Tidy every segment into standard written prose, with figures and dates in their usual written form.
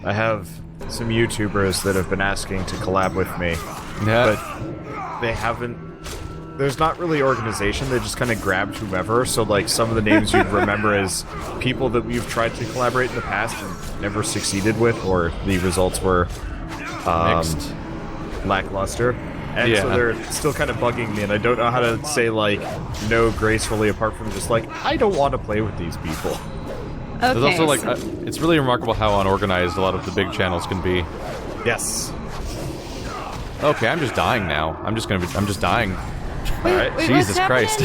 I have some YouTubers that have been asking to collab with me, but they haven't. There's not really organization. They just kind of grabbed whoever. So like some of the names you'd remember as people that we've tried to collaborate in the past and never succeeded with, or the results were mixed, lackluster. And so they're still kind of bugging me, and I don't know how to say, like, no gracefully apart from just, like, I don't want to play with these people. Okay, there's also, like, it's really remarkable how unorganized a lot of the big channels can be. Yes. Okay, I'm just dying now. I'm just dying. Alright. Jesus Christ.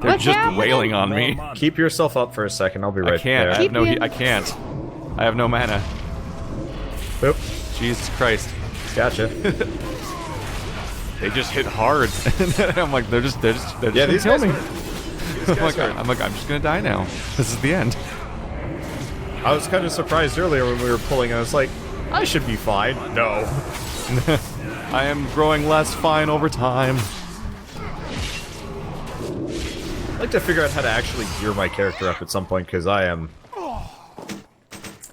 They're just wailing on me. Keep yourself up for a second, I'll be right there. I can't. I have no mana. Oop. Jesus Christ. Gotcha. They just hit hard. I'm like, they're just these gonna kill me. I'm like, I'm just gonna die now. This is the end. I was kind of surprised earlier when we were pulling, I was like, I should be fine. No. I am growing less fine over time. I'd like to figure out how to actually gear my character up at some point, because I am...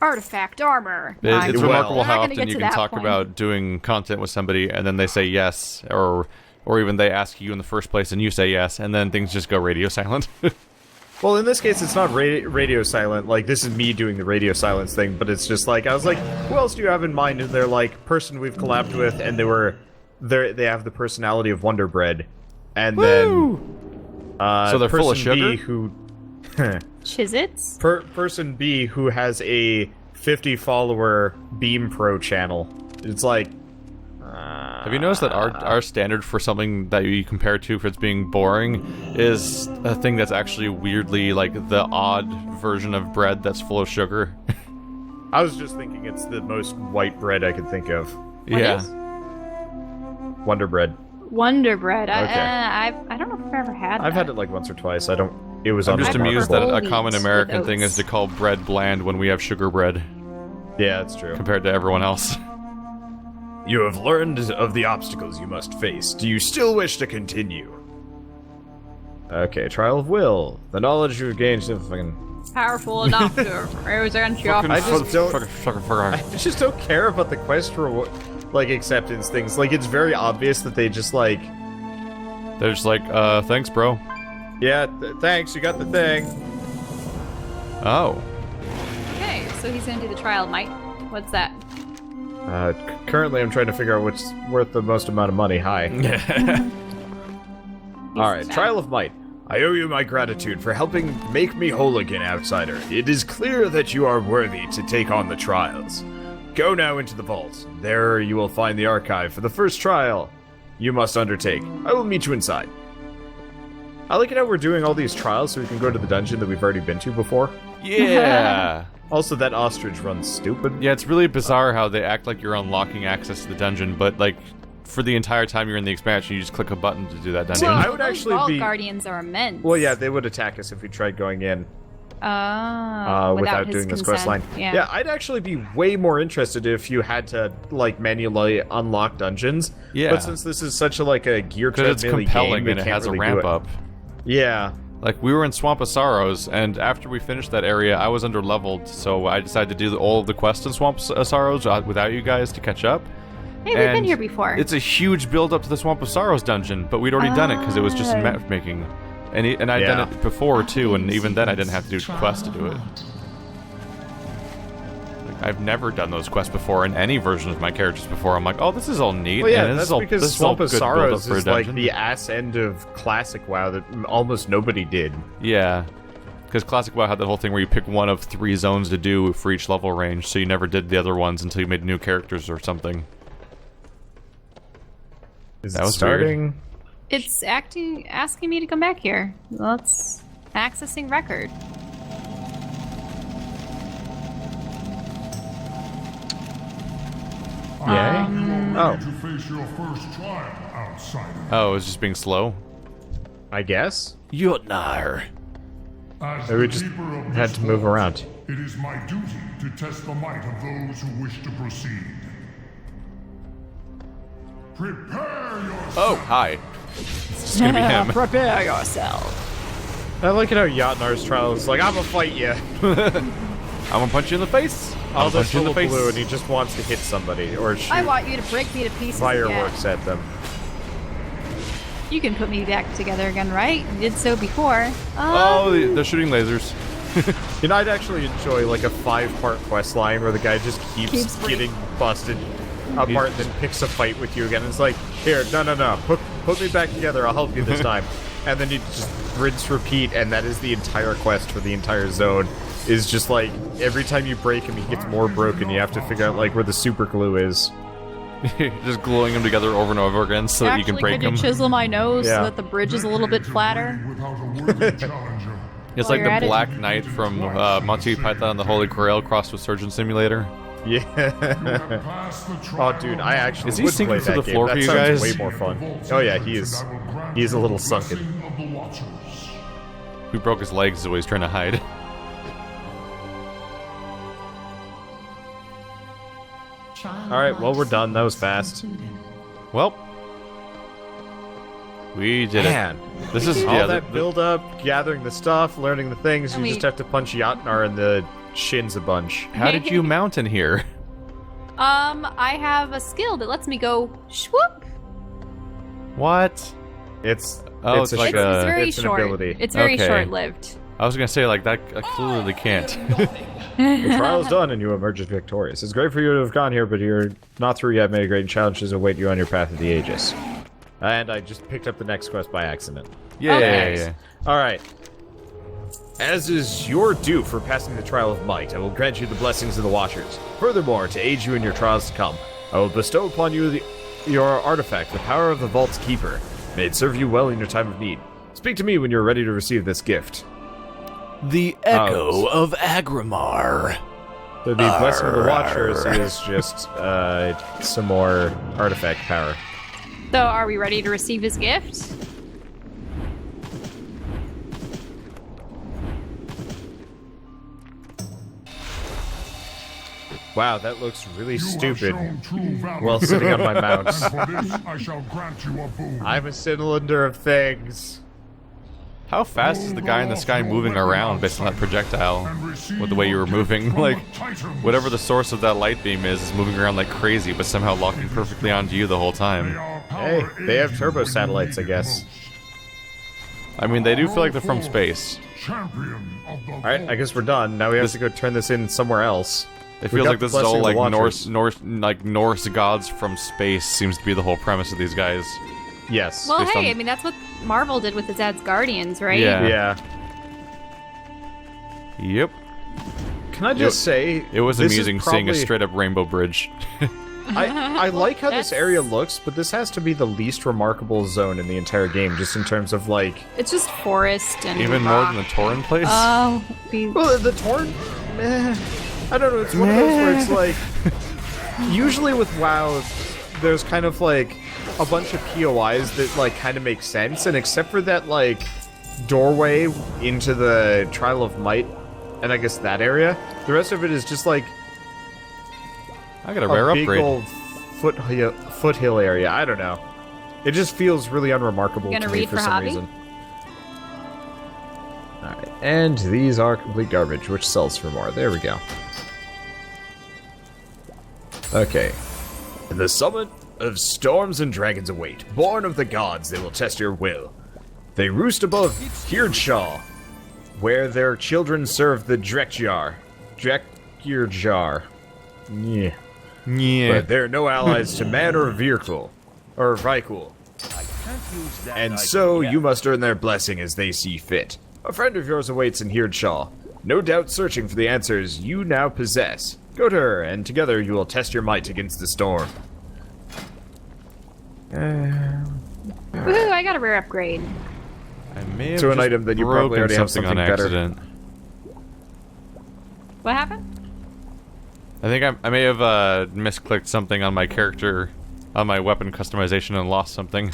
Artifact armor. It's remarkable how often often you can talk about doing content with somebody and then they say yes, or even they ask you in the first place and you say yes, and then things just go radio silent. Well, in this case, it's not radio silent. Like, this is me doing the radio silence thing, but it's just like, I was like, who else do you have in mind? And they're like, person we've collabed with, and they have the personality of Wonder Bread. And then, so they're full of sugar? B who... Chizits? Person B who has a 50-follower Beam Pro channel. It's like... Have you noticed that our standard for something that you compare to for it's being boring is a thing that's actually weirdly like the odd version of bread that's full of sugar? I was just thinking it's the most white bread I could think of. What yeah. is? Wonder Bread. Wonder Bread. Okay. I don't know if I've ever had that. I've had it like once or twice. I don't... It was I'm just amused that a whole common wheat American with thing is oats. to call bread bland when we have sugar bread Yeah, that's true. compared to everyone else. You have learned of the obstacles you must face. Do you still wish to continue? Okay, Trial of Will. The knowledge you've gained is fucking... Powerful enough to raise against you. I just don't care about the quest for, like, acceptance things. Like, it's very obvious that they just, like... They're just like, thanks, bro. Yeah, thanks, you got the thing. Oh. Okay, so he's gonna do the Trial of Might. What's that? Currently I'm trying to figure out which is worth the most amount of money. Hi. Alright, Trial of Might. I owe you my gratitude for helping make me whole again, outsider. It is clear that you are worthy to take on the trials. Go now into the vault. There you will find the archive for the first trial you must undertake. I will meet you inside. I like it how we're doing all these trials so we can go to the dungeon that we've already been to before. Yeah. Also, that ostrich runs stupid. Yeah, it's really bizarre how they act like you're unlocking access to the dungeon, but like for the entire time you're in the expansion, you just click a button to do that dungeon. Well, I would Those actually Vault be... Guardians are immense. Well, yeah, they would attack us if we tried going in without his doing this consent. quest line. Yeah. I'd actually be way more interested if you had to, like, manually unlock dungeons. Yeah. But since this is such a, like, a gear Because it's treadmill compelling game, and it can't has really a do ramp it. up. Yeah. Like, we were in Swamp of Sorrows, and after we finished that area, I was under-leveled, so I decided to do all of the quests in Swamp of Sorrows without you guys to catch up. Hey, we've been And here before. It's a huge build-up to the Swamp of Sorrows dungeon, but we'd already done it because it was just map-making. And I'd done it before, too, and even then I didn't have to do quests to do it. Like, I've never done those quests before in any version of my characters before. I'm like, oh, this is all neat. Well, yeah, and that's this because is all Swamp of good build-up Sorrows for a is, like, dungeon. the ass end of Classic WoW that almost nobody did. Yeah. Because Classic WoW had that whole thing where you pick one of 3 zones to do for each level range, so you never did the other ones until you made new characters or something. Is That it was starting? weird. It's asking me to come back here. Let's accessing record. Yay? Oh. To face your first trial, outsider. Oh, it was just being slow? I guess? Yotnar. As Maybe we the just keeper of had this to move vault, around. It is my duty to test the might of those who wish to proceed. Prepare yourself. Oh, hi. It's just gonna be him. Prepare yourself. I like it how Yatnar's trial is like, I'm gonna fight you. I'm gonna punch you in the face. All punch this you in little the face. blue, and he just wants to hit somebody or shoot I want you to break me to pieces fireworks again. at them. You can put me back together again, right? You did so before. Oh, they're shooting lasers. You know, I'd actually enjoy like a 5-part quest line where the guy just keeps getting busted apart and then picks a fight with you again. It's like, here, no, put me back together, I'll help you this time. And then you just rinse, repeat, and that is the entire quest for the entire zone. Is just like, every time you break him, he gets more broken. You have to figure out like where the super glue is. Just gluing them together over and over again so that you can break could them. you chisel my nose Yeah. so that the bridge is a little bit flatter? Without a worthy challenger. It's While like you're at the it. Black Knight from Monty Python and the Holy Grail crossed with Surgeon Simulator. Yeah. Pass the Oh, trial dude, I actually Is he would sinking play through that the game. floor That for you sounds guys? way more fun. Oh yeah, he's a little sunken. Of the Watchers. Who broke his legs is what he's trying to hide. All right, well we're done. That was fast. Well, we did Man, it. This is all yeah. that build up, gathering the stuff, learning the things. And You just have to punch Yatnar in the shins a bunch. How did you mount in here? I have a skill that lets me go swoop. What? It's Oh, it's it's a like It's sh- very it's an short. ability. It's very Okay. short-lived. I was gonna say like that. I clearly can't. The trial's done and you emerge as victorious. It's great for you to have gone here, but you're not through yet. Many great challenges await you on your path of the Aegis. And I just picked up the next quest by accident. Yeah, Okay. yeah. Alright. As is your due for passing the trial of might, I will grant you the blessings of the Watchers. Furthermore, to aid you in your trials to come, I will bestow upon you your artifact, the power of the Vault's Keeper. May it serve you well in your time of need. Speak to me when you're ready to receive this gift. The Echo of Agrimar. So the blessing of the Watchers is just some more artifact power. So, are we ready to receive his gift? Wow, that looks really You have stupid. shown true valor. While sitting on my mount. And for this, I shall grant you a boon. I'm a cylinder of things. How fast is the guy in the sky moving around based on that projectile? With the way you were moving, like whatever the source of that light beam is moving around like crazy, but somehow locking perfectly onto you the whole time. Hey, they have turbo satellites, I guess. I mean, they do feel like they're from space. Champion of the Alright, I guess we're done. Now we have to go turn this in somewhere else. It We feels got like this the is all blessing of like the Watchers. Norse gods from space seems to be the whole premise of these guys. Yes. Well, Based hey, on- I mean, that's what Marvel did with its Dad's Guardians, right? Yeah. Yeah. Yep. Can I just say It was this is amusing seeing a probably- straight up rainbow bridge. I like how this That's- area looks, but this has to be the least remarkable zone in the entire game, just in terms of like. It's just forest and Even more rock. than the Tauren place? Oh, Well, the Torn. I don't know. It's one of those where it's like. Usually with WoW, there's kind of like a bunch of POIs that like kind of make sense, and except for that like doorway into the Trial of Might, and I guess that area, the rest of it is just like I got a rare big upgrade. old foothill area. I don't know. It just feels really unremarkable You to gonna me read for for some hobby? reason. Alright, and these are complete garbage, which sells for more. There we go. Okay. The summit of storms and dragons await. Born of the gods, they will test your will. They roost above Hirdshaw, where their children serve the Drekjar. Drekjar. Yeah. Yeah. But they're no allies to man or Virkul. Or Vrykul. And so you must earn their blessing as they see fit. A friend of yours awaits in Hirdshaw, no doubt searching for the answers you now possess. Go to her, and together you will test your might against the storm. Woohoo, I got a rare upgrade. I may have To an just item that you probably broken already have something on something better. accident. What happened? I think I may have misclicked something on my character, on my weapon customization and lost something.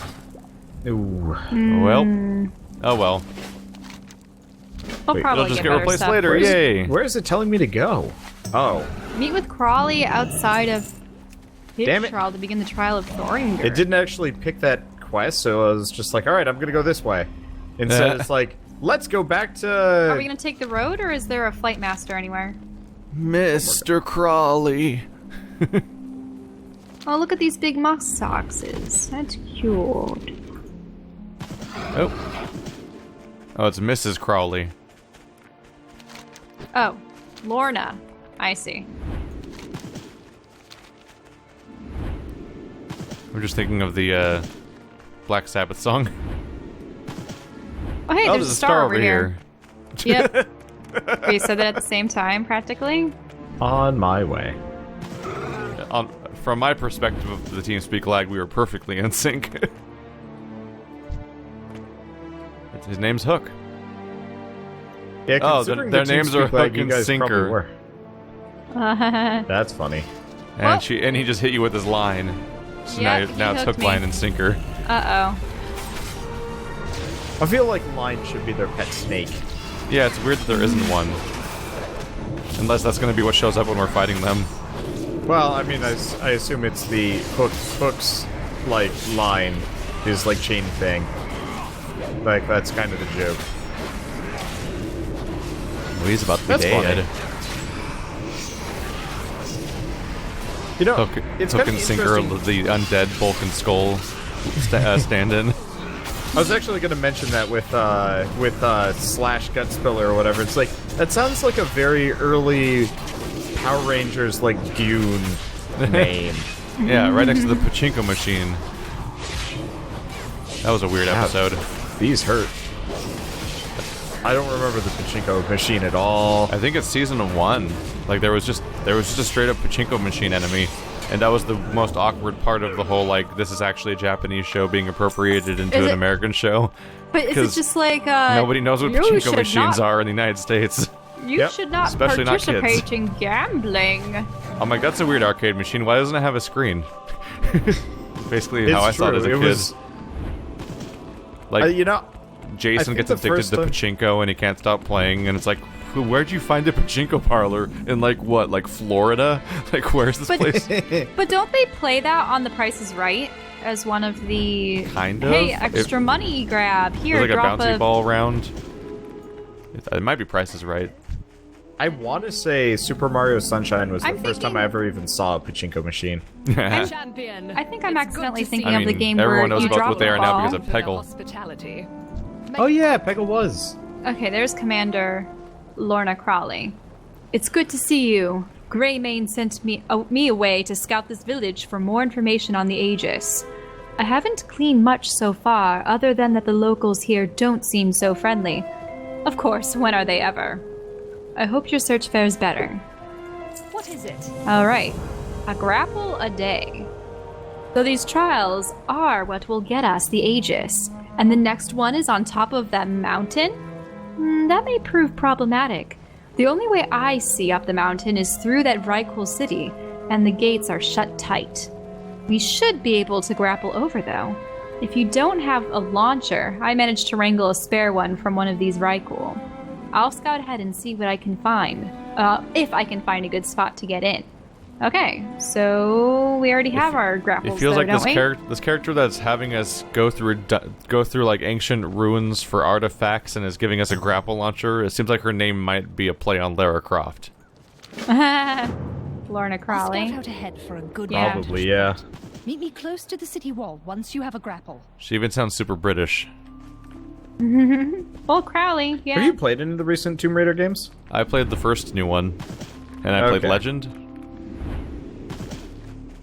Ooh. Well. Oh well. We'll Wait, probably It'll just get get better replaced stuff. later. Yay. Where is it telling me to go? Oh. Meet with Crawley outside of Damn it. Hitchral to begin the trial of Thoringer. It didn't actually pick that quest, so I was just like, alright, I'm gonna go this way. Instead, it's like, let's go back to... Are we gonna take the road, or is there a flight master anywhere? Mr. Crawley. Oh, look at these big musk oxes. That's cute. Oh. Oh, it's Mrs. Crawley. Oh, Lorna. I see. I'm just thinking of the Black Sabbath song. Oh, hey, Oh, there's a star over here. Yep. We said that at the same time, practically. On my way. From my perspective of the TeamSpeak lag, we were perfectly in sync. His name's Hook. Yeah, Oh, considering their the names are TeamSpeak lag, Hook you and guys probably Sinker. were. That's funny. And and he just hit you with his line. So Yep, now he it's hooked Hook, me. Line, and Sinker. Uh-oh. I feel like Line should be their pet snake. Yeah, it's weird that there isn't one. Unless that's going to be what shows up when we're fighting them. Well, I mean, I assume it's the Hook's, like, line is, like, chain thing. Like, that's kind of the joke. Oh, he's about to be That's dead. You know, Hook, it's Hook kind and of Sinker, interesting. the undead Bulk and Skull stand-in. I was actually going to mention that with Slash Gutspiller or whatever. It's like, that sounds like a very early Power Rangers, like, Dune name. Yeah, right next to the pachinko machine. That was a weird episode. These hurt. I don't remember the pachinko machine at all. I think it's season 1. Like there was just a straight up pachinko machine enemy, and that was the most awkward part of the whole, like, this is actually a Japanese show being appropriated into Is an it- American show. But is it 'Cause just like, Nobody knows what you pachinko should machines not- are in the United States. You Yep, should not especially not kids. participate in gambling. I'm like, that's a weird arcade machine. Why doesn't it have a screen? Basically, how I It's saw it as a true, kid. was- Like, you know, Jason think gets the addicted first to time- pachinko and he can't stop playing, and it's like, where'd you find a pachinko parlor? In, like, what, like Florida? Like, where's this But- place? But don't they play that on The Price is Right as one of the Kind of. hey, extra money grab here, There's like a drop bouncy ball round. It might be Price is Right. I want to say Super Mario Sunshine was the I'm first time thinking- I ever even saw a pachinko machine. Champion. I think I'm It's accidentally good to see thinking I of the mean, game everyone where knows you about drop what they the are now ball. because of for their Peggle. hospitality. Oh yeah, Peggle was. Okay, there's Commander Lorna Crawley. It's good to see you. Greymane sent me away to scout this village for more information on the Aegis. I haven't gleaned much so far, other than that the locals here don't seem so friendly. Of course, when are they ever? I hope your search fares better. What is it? Alright, a grapple a day. So these trials are what will get us the Aegis, and the next one is on top of that mountain? That may prove problematic. The only way I see up the mountain is through that Vrykul city, and the gates are shut tight. We should be able to grapple over, though. If you don't have a launcher, I managed to wrangle a spare one from one of these Vrykul. I'll scout ahead and see what I can find. If I can find a good spot to get in. Okay, so we already have our grapples. It feels though, like don't we? this character that's having us go through like ancient ruins for artifacts and is giving us a grapple launcher. It seems like her name might be a play on Lara Croft. Lorna Scout Crawley. out ahead for a good Yeah. Probably, yeah. Meet me close to the city wall once you have a grapple. She even sounds super British. Well, Crowley, yeah. Have you played any of the recent Tomb Raider games? I played the first new one, and I played Okay. Legend.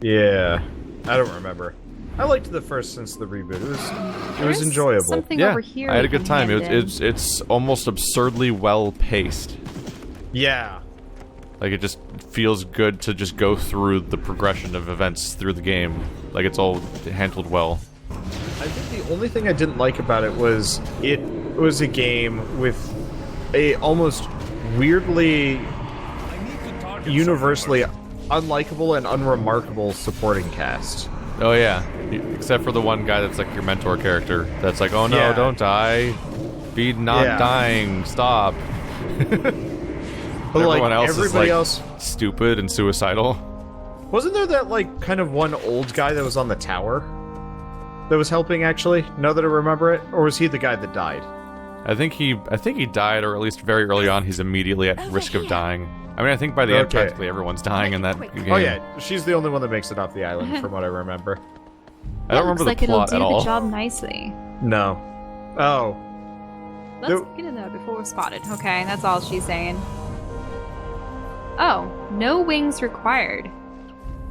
Yeah, I don't remember. I liked the first since the reboot. It was There's enjoyable. Something Yeah, over here I had a we good can time. hand in. It's almost absurdly well paced. Yeah, Like, it just feels good to just go through the progression of events through the game. Like, it's all handled well. I think the only thing I didn't like about it was a game with a almost weirdly universally unlikable and unremarkable supporting cast. Oh yeah, except for the one guy that's like your mentor character. That's like, oh no, Yeah. don't die. Be not Yeah. dying. Stop. But Everyone else is everybody like else, stupid and suicidal. wasn't there that like kind of one old guy that was on the tower that was helping actually? Now that I remember it, or was he the guy that died? I think he died, or at least very early on, he's immediately at risk of dying. I mean, I think by the end, Okay. practically everyone's dying in that game. Oh yeah, she's the only one that makes it off the island, from what I remember. I don't remember looks the like plot it'll at do all. the job nicely. No. Oh. Let's Nope. get in there before we're spotted. Okay, that's all she's saying. Oh, no wings required.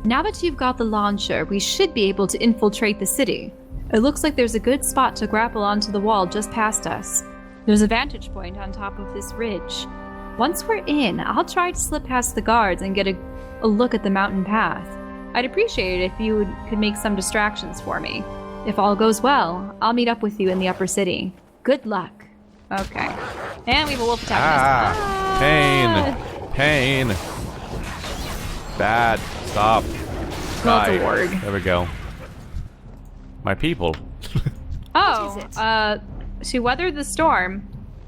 Now that you've got the launcher, we should be able to infiltrate the city. It looks like there's a good spot to grapple onto the wall just past us. There's a vantage point on top of this ridge. Once we're in, I'll try to slip past the guards and get a look at the mountain path. I'd appreciate it if you could make some distractions for me. If all goes well, I'll meet up with you in the upper city. Good luck. Okay. And we have a wolf attacking us. Pain. Pain. Bad. Stop. Well, it's a Die. ward. There we go. My people. Oh, What is to weather the storm,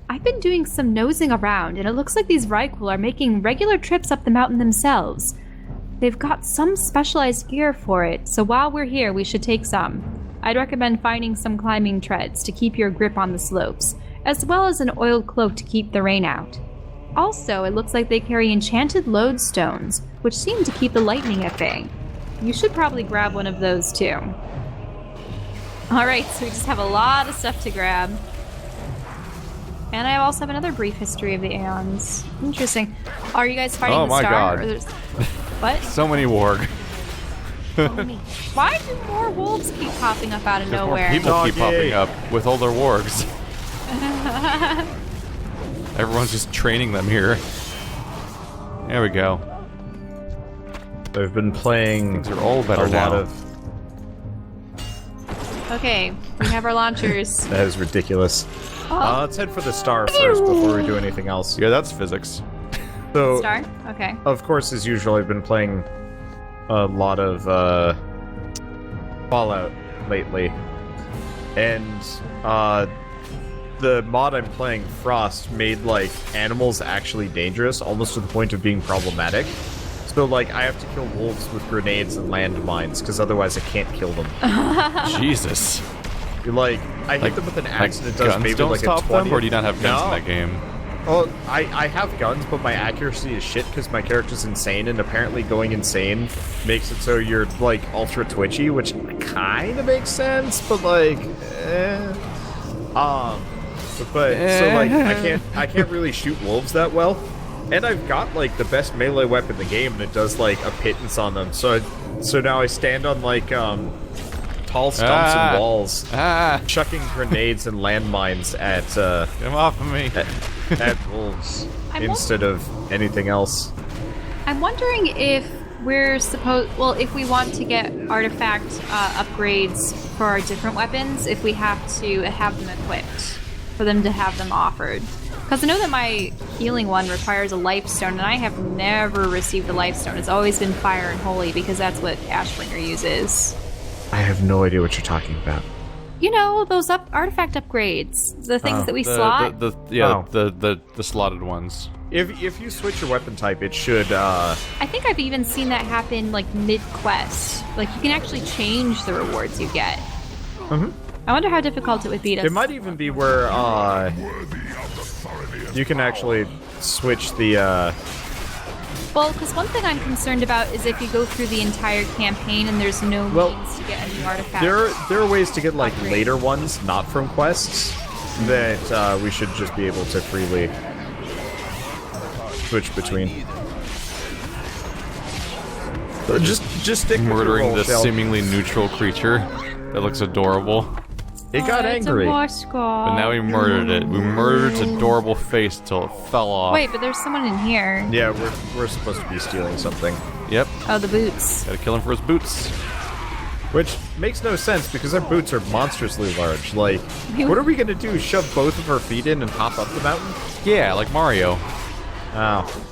I've been doing some nosing around, and it looks like these Rykul are making regular trips up the mountain themselves. They've got some specialized gear for it, so while we're here, we should take some. I'd recommend finding some climbing treads to keep your grip on the slopes, as well as an oiled cloak to keep the rain out. Also, it looks like they carry enchanted lodestones, which seem to keep the lightning at bay. You should probably grab one of those too. Alright, so we just have a lot of stuff to grab. And I also have another brief history of the Aeons. Interesting. Are you guys fighting Oh the my star? God. Or there's... What? So many warg. Follow me. Why do more wolves keep popping up out of There's nowhere? more people keep Doggy. popping up with all their wargs. Everyone's just training them here. There we go. I've been playing Things are all better a now. lot of... Okay, we have our launchers. That is ridiculous. Oh, Let's head for the star first before we do anything else. Yeah, that's physics. So, star? Okay. of course, as usual, I've been playing a lot of Fallout lately. And the mod I'm playing, Frost, made like animals actually dangerous, almost to the point of being problematic. So like I have to kill wolves with grenades and landmines, because otherwise I can't kill them. Jesus. Like I hit them with an axe and it does guns maybe don't like stop a 20. them, or do you not have guns in No. that game? Well, I have guns, but my accuracy is shit because my character's insane, and apparently going insane makes it so you're, like, ultra twitchy, which kind of makes sense, but, like, so, like, I can't really shoot wolves that well, and I've got, like, the best melee weapon in the game, and it does, like, a pittance on them, so now I stand on, like, tall stumps and walls, chucking grenades and landmines at, Get off of me. at wolves I'm instead of anything else. I'm wondering if we're supposed... Well, if we want to get artifact upgrades for our different weapons, if we have to have them equipped, for them to have them offered. Because I know that my healing one requires a life stone, and I have never received a life stone. It's always been fire and holy, because that's what Ashbringer uses. I have no idea what you're talking about. You know, those artifact upgrades. The things that we slot. The slotted ones. If you switch your weapon type, it should, I think I've even seen that happen, like, mid-quest. Like, you can actually change the rewards you get. Mhm. I wonder how difficult it would be to... It might even be where, you can actually switch the, Well, because one thing I'm concerned about is if you go through the entire campaign and there's no Well, means to get a new artifact. there are ways to get, like, Upgrade. later ones, not from quests, that, we should just be able to freely switch between. Just stick with your Murdering roll, this Shell. seemingly neutral creature that looks adorable. It got angry. But now we murdered it. We murdered its adorable face till it fell off. Wait, but there's someone in here. Yeah, we're supposed to be stealing something. Yep. Oh, the boots. Gotta kill him for his boots. Which makes no sense because our boots are monstrously large. Like, what are we gonna do? Shove both of our feet in and hop up the mountain? Yeah, like Mario. Oh.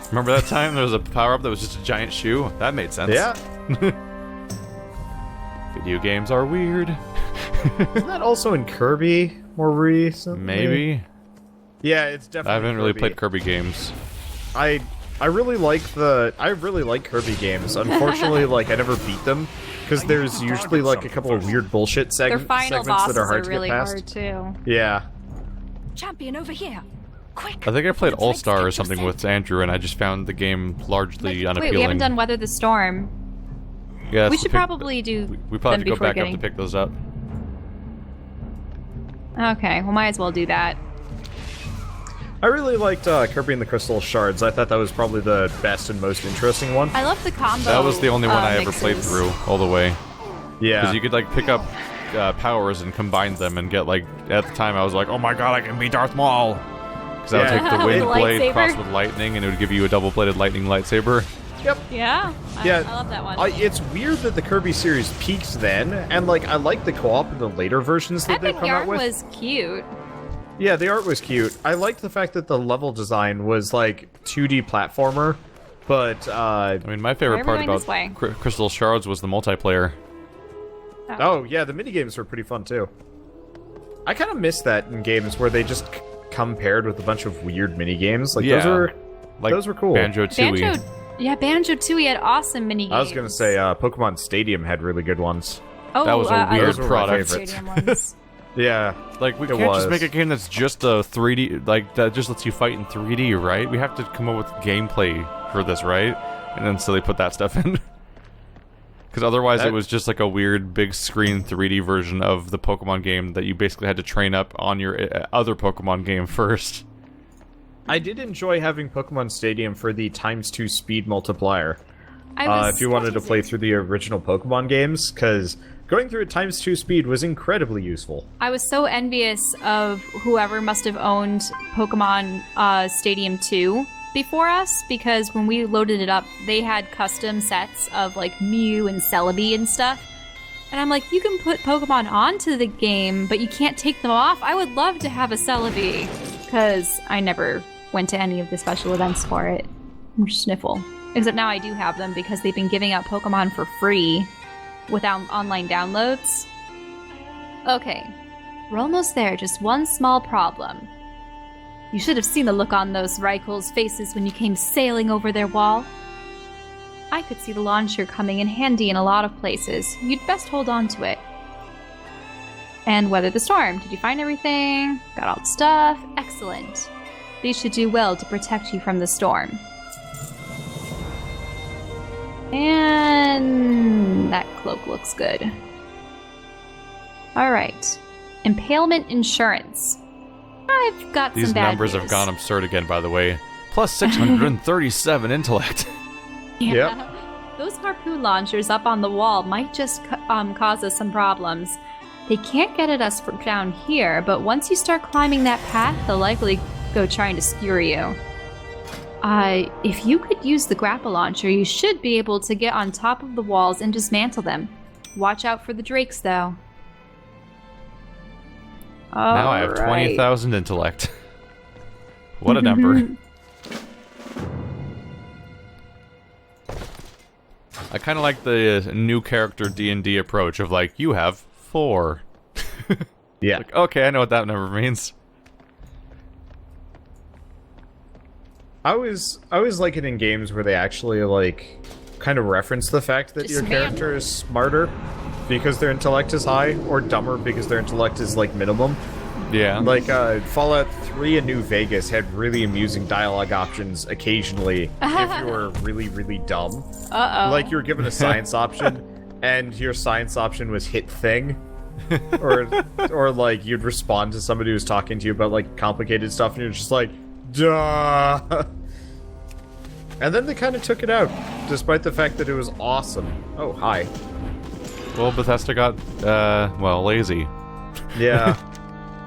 Remember that time there was a power-up that was just a giant shoe? That made sense. Yeah. Video games are weird. Isn't that also in Kirby more recently? Maybe. Yeah, it's definitely I haven't really Kirby. played Kirby games. I really like Kirby games. Unfortunately, like I never beat them because there's usually like a couple of weird bullshit Their final segments bosses that are hard are to really get past. hard, too. Yeah. Champion over here. Quick. I think I played It's All like Star or 50%. something with Andrew, and I just found the game largely unappealing. Wait, we haven't done Weather the Storm. Yeah, We so should pick- probably do We probably have them to go before back getting... up to pick those up. Okay, well, might as well do that. I really liked Kirby and the Crystal Shards. I thought that was probably the best and most interesting one. I love the combo. That was the only one I ever mixes. played through all the way. Yeah. Because you could like pick up powers and combine them and get like, at the time I was like, oh my god, I can be Darth Maul! Because I would Yeah. take the With wind the blade lightsaber. crossed with lightning and it would give you a double-bladed lightning lightsaber. Yep. Yeah? Yeah. I love that one. It's weird that the Kirby series peaks then, and like I like the co-op in the later versions that they've Epic come out Yarn with. was cute. Yeah, the art was cute. I liked the fact that the level design was like 2D platformer, but I mean, my favorite Why are we part going about this way? Crystal Shards was the multiplayer. oh yeah, the minigames were pretty fun too. I kind of miss that in games where they just come paired with a bunch of weird minigames. Like Yeah. Like those were cool. Banjo-Tooie. Banjo-Tooie had awesome mini games. I was gonna say Pokemon Stadium had really good ones. Oh, That was a I weird love my product. favorites. Stadium ones. Yeah, Like, we It can't just was. make a game that's just a 3D, like, that just lets you fight in 3D, right? We have to come up with gameplay for this, right? And then so they put that stuff in. Because otherwise it was just like a weird big screen 3D version of the Pokemon game that you basically had to train up on your other Pokemon game first. I did enjoy having Pokemon Stadium for the ×2 speed multiplier. I was If you wanted to play through the original Pokemon games, because going through at ×2 speed was incredibly useful. I was so envious of whoever must have owned Pokemon Stadium 2 before us, because when we loaded it up, they had custom sets of like Mew and Celebi and stuff. And I'm like, you can put Pokemon onto the game, but you can't take them off? I would love to have a Celebi, because I never went to any of the special events for it. Sniffle. Except now I do have them because they've been giving out Pokemon for free without online downloads. Okay, we're almost there, just one small problem. You should have seen the look on those Raikul's faces when you came sailing over their wall. I could see the launcher coming in handy in a lot of places. You'd best hold on to it. And weather the storm. Did you find everything? Got all the stuff? Excellent. These should do well to protect you from the storm. And that cloak looks good. Alright. Impalement insurance. I've got These some bad numbers have news. gone absurd again, by the way. Plus 637 intellect. Yeah. Those harpoon launchers up on the wall might just cause us some problems. They can't get at us from down here, but once you start climbing that path, they'll likely go trying to skewer you. If you could use the grapple launcher, you should be able to get on top of the walls and dismantle them. Watch out for the drakes, though. Now I have 20,000 intellect. What a number. I kind of like the new character D&D approach of like, you have 4. Yeah. Like, okay, I know what that number means. I always like it in games where they actually like kind of reference the fact that your Dismantle. character is smarter because their intellect is high, or dumber because their intellect is like minimum. Yeah. Like Fallout 3 and New Vegas had really amusing dialogue options occasionally if you were really, really dumb. Uh-oh. Like you were given a science option, and your science option was hit thing. or like you'd respond to somebody who's talking to you about like complicated stuff, and you're just like, duh. And then they kind of took it out, despite the fact that it was awesome. Oh, hi. Well, Bethesda got, lazy. Yeah. Like,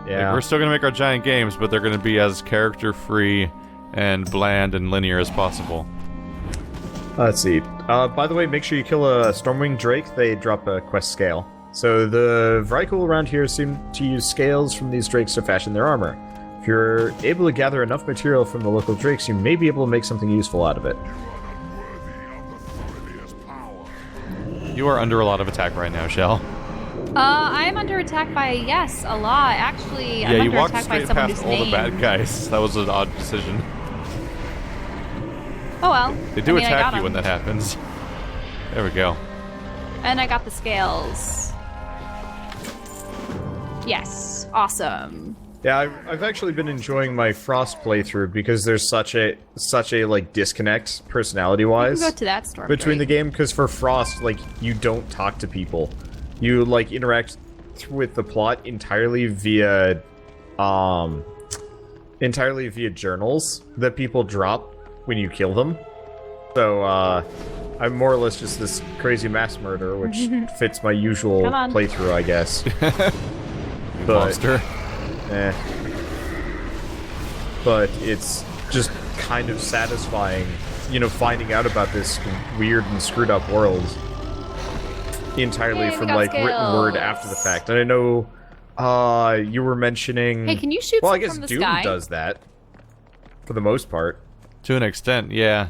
Yeah. we're still gonna make our giant games, but they're gonna be as character-free and bland and linear as possible. Let's see. By the way, make sure you kill a Stormwing Drake. They drop a quest scale. So the Vrykul around here seem to use scales from these drakes to fashion their armor. If you're able to gather enough material from the local drakes, you may be able to make something useful out of it. You are under a lot of attack right now, Shell. I'm under attack by, yes, a lot. Actually, I'm Yeah, you under walked attack by straight someone past whose all name... the bad guys. That was an odd decision. Oh well. They do I attack got you 'em. when that happens. There we go. And I got the scales. Yes. Awesome. Yeah, I've actually been enjoying my Frost playthrough because there's such a like disconnect You personality-wise can go to that storm. between the Drake. game. Because for Frost, like you don't talk to people, you like interact with the plot entirely via journals that people drop when you kill them. So I'm more or less just this crazy mass murderer, which fits my usual Come on. playthrough, I guess. Monster. Eh. But it's just kind of satisfying, you know, finding out about this weird and screwed up world entirely Yay, we from got like written word skills. after the fact. And I know you were mentioning Hey, can you shoot well, I some guess from the Doom sky? does that for the most part. To an extent, yeah.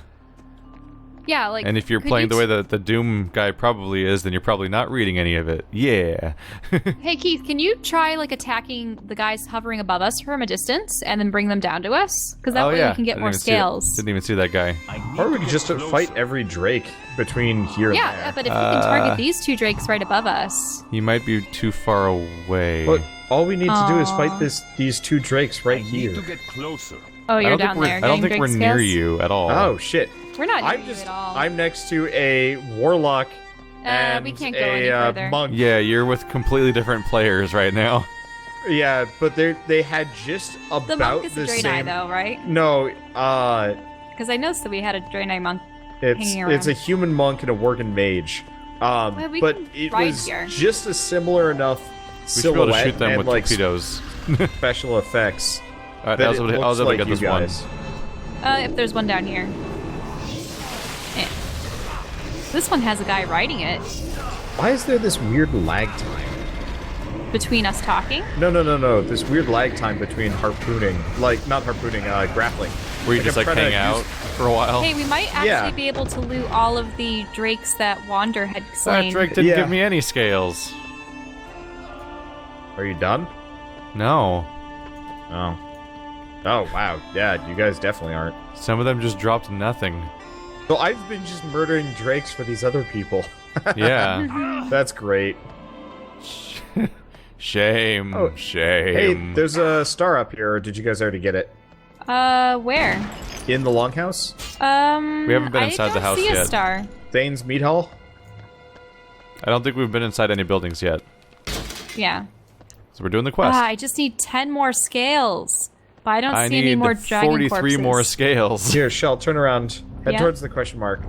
Yeah, like. And if you're could playing you the way that the Doom guy probably is, then you're probably not reading any of it. Yeah. Hey Keith, can you try like attacking the guys hovering above us from a distance and then bring them down to us? Because that Oh way yeah. we can get Didn't more even see it. scales. Didn't even see that guy. Or we could just fight every Drake between here and Yeah, there. but if we can target these two drakes right above us. He might be too far away. But all we need to do is fight Aw. these two Drakes right here. Oh, I you're don't down think we're, there. I don't getting think we're Drake near scales? you at all. Oh shit. We're not near I'm you just at all. I'm next to a warlock and we can't go any further. monk. Yeah, you're with completely different players right now. Yeah, but they had just about The monk is a the Draenei, same. though, right? No, Because I noticed that we had a Draenei monk. it's Hanging it's a around. human monk and a working mage. Well, we But can it ride was here. just a similar enough We should be able silhouette to shoot them and with like torpedoes. special effects. Alright, that I was able it to, I was looks able to like get you this one. guys. If there's one down here. Eh. This one has a guy riding it. Why is there this weird lag time? Between us talking. No. This weird lag time between harpooning, like not harpooning, grappling. Where you Like, just I'm like trying hang to out use- for a while. Hey, we might actually Yeah. be able to loot all of the drakes that Wander had slain. That Drake didn't Yeah. give me any scales. Are you done? No. Oh. Oh wow. Yeah, you guys definitely aren't. Some of them just dropped nothing. So I've been just murdering drakes for these other people. Yeah. That's great. Shame. Oh, Shame. Hey, there's a star up here. Or did you guys already get it? Where? In the longhouse? We haven't been inside I the don't house see a yet. star. Thane's Meat Hall? I don't think we've been inside any buildings yet. Yeah. So we're doing the quest. I just need 10 more scales. But I don't I see any need more dragon 43 corpses. more scales. Here, Shell, turn around. Head Yeah. towards the question mark.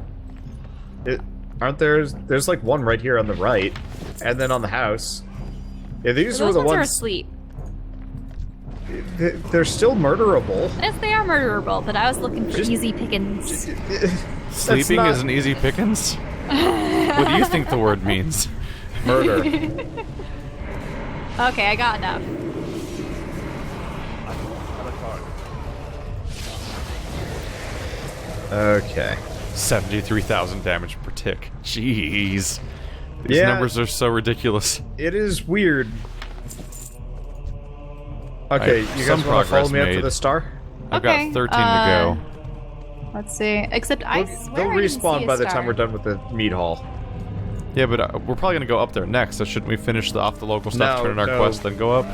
There's like one right here on the right, and then on the house. Yeah, these Those were the ones are ones. asleep. They're still murderable. Yes, they are murderable, but I was looking for Just- easy pickings. Sleeping not- is an easy pickings? What do you think the word means? Murder. Okay, I got enough. Okay. 73,000 damage per tick. Jeez. These Yeah. numbers are so ridiculous. It is weird. Okay, Alright, you some guys want to follow progress me up to made. the star? I've Okay, got 13 to go. Let's see. Except I They'll swear I didn't see respawn a by the star. time we're done with the meat hall. Yeah, but we're probably gonna go up there next, so shouldn't we finish off the local stuff, No, turn in our no. quest, then go up?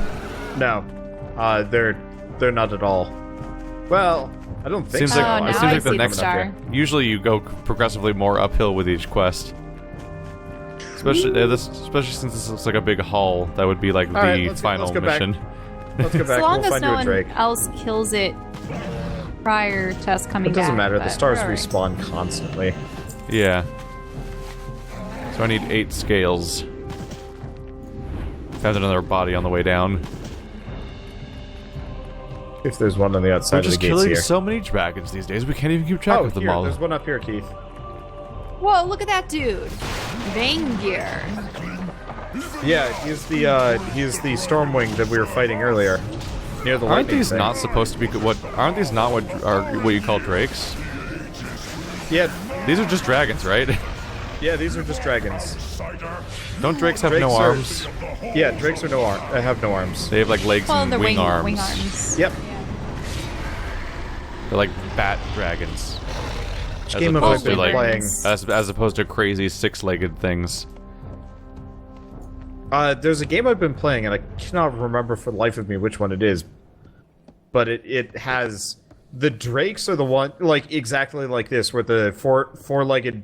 No, they're not at all. Well, I don't think Seems so. like, Oh, it now seems I like the see the next star. Usually you go progressively more uphill with each quest. Especially especially since this looks like a big hall, that would be like the Alright, let's final go back. mission. Let's go back. So long We'll as find no you a one Drake. else kills it prior to us coming It doesn't back, matter. The but stars alright. respawn constantly. Yeah. So I need 8 scales. Found another body on the way down. If there's one on the We're outside of the just gates killing here. so many dragons these days, we can't even keep track Oh, of them here, all. there's one up here, Keith. Whoa, look at that dude. Vangir. Yeah, he's the Stormwing that we were fighting earlier. Near the Aren't lightning these thing. not supposed to be what? Aren't these not what you call drakes? Yeah, These are just dragons, right? yeah, these are just dragons. Don't drakes have Drakes no are- arms? Yeah, drakes are have no arms. They have like legs Well, and they're wing arms. wing arms. Yep. They're like bat dragons. Which As game have I opposed to been like playing? as opposed to crazy 6-legged things. There's a game I've been playing, and I cannot remember for the life of me which one it is. but it has the drakes are the one like exactly like this with the four-legged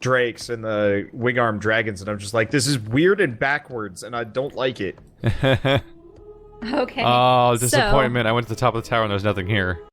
drakes and the wing-armed dragons, and I'm just like, this is weird and backwards, and I don't like it. Okay. Oh, disappointment! I went to the top of the tower and there's nothing here.